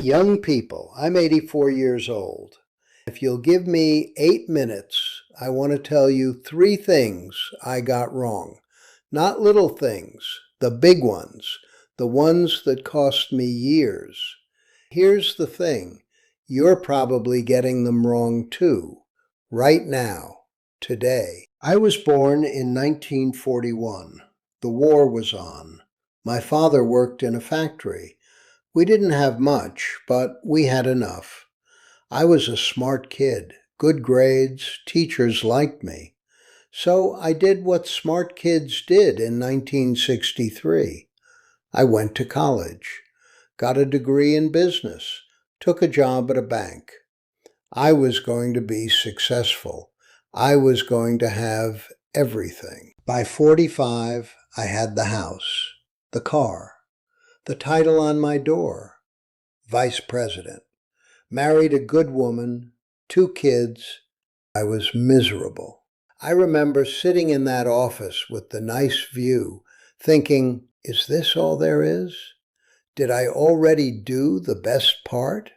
Young people, I'm 84 years old. If you'll give me 8 minutes, I want to tell you 3 things I got wrong. Not little things, the big ones, the ones that cost me years. Here's the thing, you're probably getting them wrong too, right now, today. I was born in 1941. The war was on. My father worked in a factory. We didn't have much, but we had enough. I was a smart kid, good grades, teachers liked me. So I did what smart kids did in 1963. I went to college, got a degree in business, took a job at a bank. I was going to be successful. I was going to have everything. By 45, I had the house, the car, the title on my door, vice president, married a good woman, 2 kids. I was miserable. I remember sitting in that office with the nice view, thinking, is this all there is? Did I already do the best part?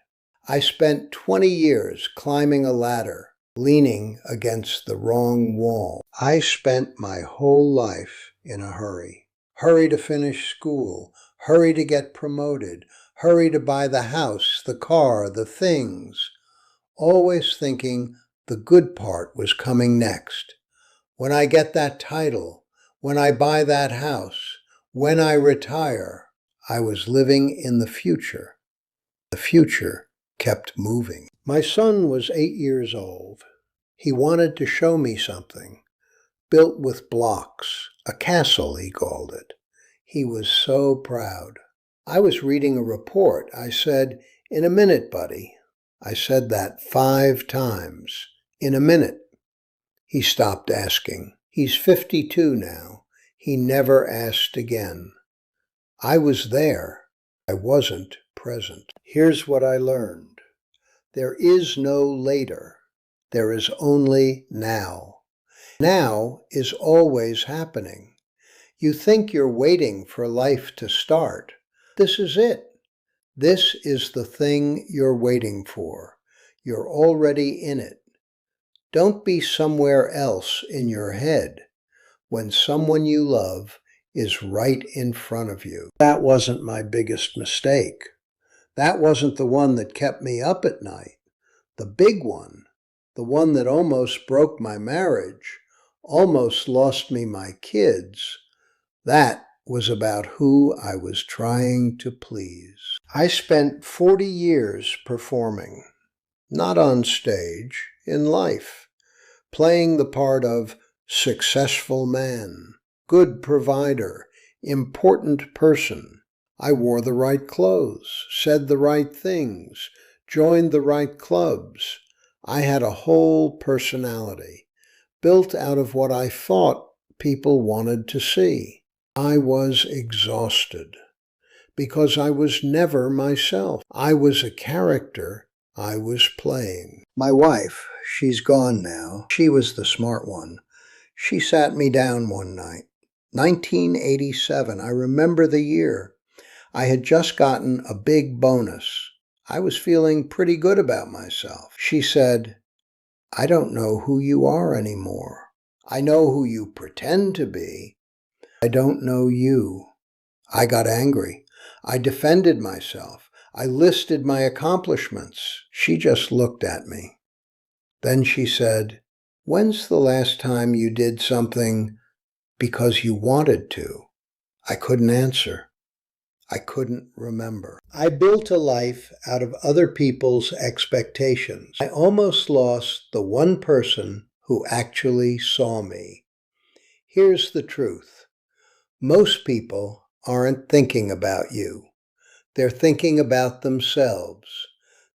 I spent 20 years climbing a ladder, leaning against the wrong wall. I spent my whole life in a hurry. Hurry to finish school, hurry to get promoted, hurry to buy the house, the car, the things. Always thinking the good part was coming next. When I get that title, when I buy that house, when I retire, I was living in the future. The future kept moving. My son was 8 years old. He wanted to show me something, built with blocks, a castle he called it. He was so proud. I was reading a report. I said, in a minute, buddy. I said that 5 times. In a minute. He stopped asking. He's 52 now. He never asked again. I was there. I wasn't present. Here's what I learned. There is no later. There is only now. Now is always happening. You think you're waiting for life to start. This is it. This is the thing you're waiting for. You're already in it. Don't be somewhere else in your head when someone you love is right in front of you. That wasn't my biggest mistake. That wasn't the one that kept me up at night. The big one, the one that almost broke my marriage, almost lost me my kids, that was about who I was trying to please. I spent 40 years performing, not on stage, in life, playing the part of successful man, good provider, important person. I wore the right clothes, said the right things, joined the right clubs. I had a whole personality, built out of what I thought people wanted to see. I was exhausted because I was never myself. I was a character I was playing. My wife, she's gone now. She was the smart one. She sat me down one night. 1987, I remember the year. I had just gotten a big bonus. I was feeling pretty good about myself. She said, I don't know who you are anymore. I know who you pretend to be. I don't know you. I got angry. I defended myself. I listed my accomplishments. She just looked at me. Then she said, when's the last time you did something because you wanted to? I couldn't answer. I couldn't remember. I built a life out of other people's expectations. I almost lost the one person who actually saw me. Here's the truth. Most people aren't thinking about you. They're thinking about themselves.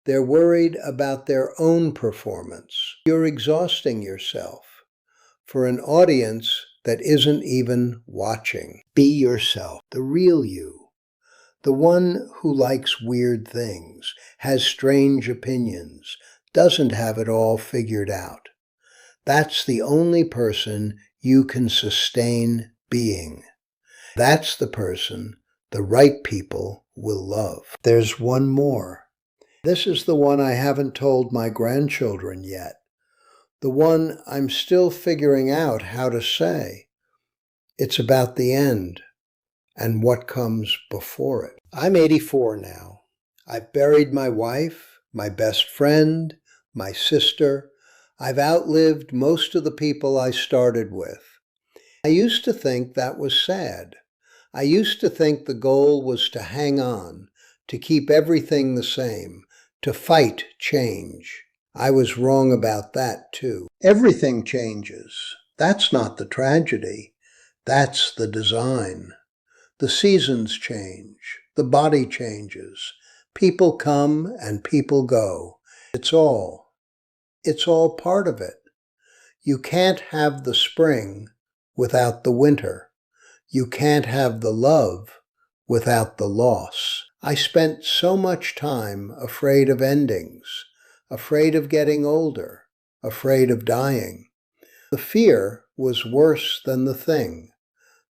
They're worried about their own performance. You're exhausting yourself for an audience that isn't even watching. Be yourself, the real you, the one who likes weird things, has strange opinions, doesn't have it all figured out. That's the only person you can sustain being. That's the person the right people will love. There's one more. This is the one I haven't told my grandchildren yet. The one I'm still figuring out how to say. It's about the end and what comes before it. I'm 84 now. I've buried my wife, my best friend, my sister. I've outlived most of the people I started with. I used to think that was sad. I used to think the goal was to hang on, to keep everything the same, to fight change. I was wrong about that too. Everything changes. That's not the tragedy. That's the design. The seasons change. The body changes. People come and people go. It's all part of it. You can't have the spring without the winter. You can't have the love without the loss. I spent so much time afraid of endings, afraid of getting older, afraid of dying. The fear was worse than the thing.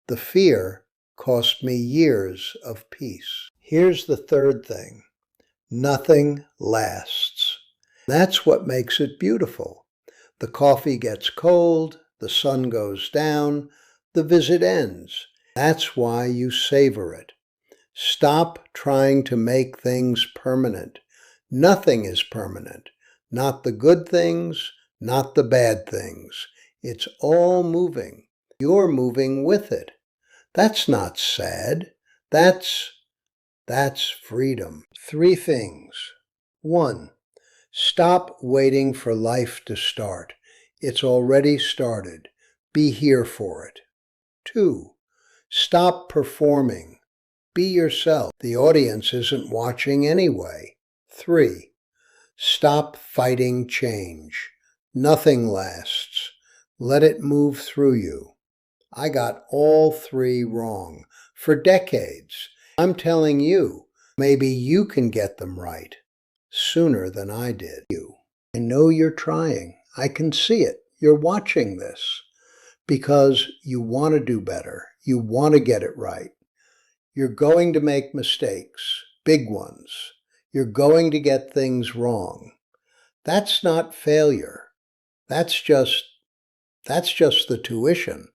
The fear cost me years of peace. Here's the third thing. Nothing lasts. That's what makes it beautiful. The coffee gets cold, the sun goes down, the visit ends. That's why you savor it. Stop trying to make things permanent. Nothing is permanent. Not the good things, not the bad things. It's all moving. You're moving with it. That's not sad. That's freedom. 3 things. 1. Stop waiting for life to start. It's already started. Be here for it. 2. Stop performing. Be yourself. The audience isn't watching anyway. 3. Stop fighting change. Nothing lasts. Let it move through you. I got all 3 wrong for decades. I'm telling you, maybe you can get them right sooner than I did. I know you're trying. I can see it. You're watching this because you want to do better. You want to get it right. You're going to make mistakes, big ones. You're going to get things wrong. That's not failure. That's just the tuition.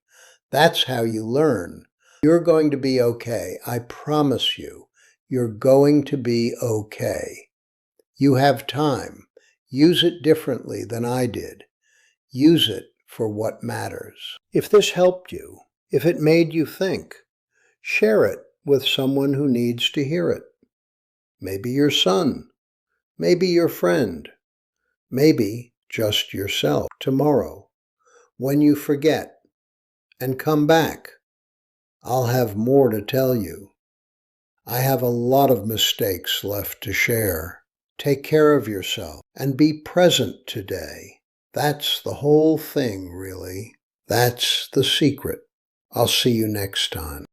That's how you learn. You're going to be okay. I promise you, you're going to be okay. You have time. Use it differently than I did. Use it for what matters. If this helped you, if it made you think, share it with someone who needs to hear it. Maybe your son, maybe your friend, maybe just yourself. Tomorrow, when you forget and come back, I'll have more to tell you. I have a lot of mistakes left to share. Take care of yourself and be present today. That's the whole thing, really. That's the secret. I'll see you next time.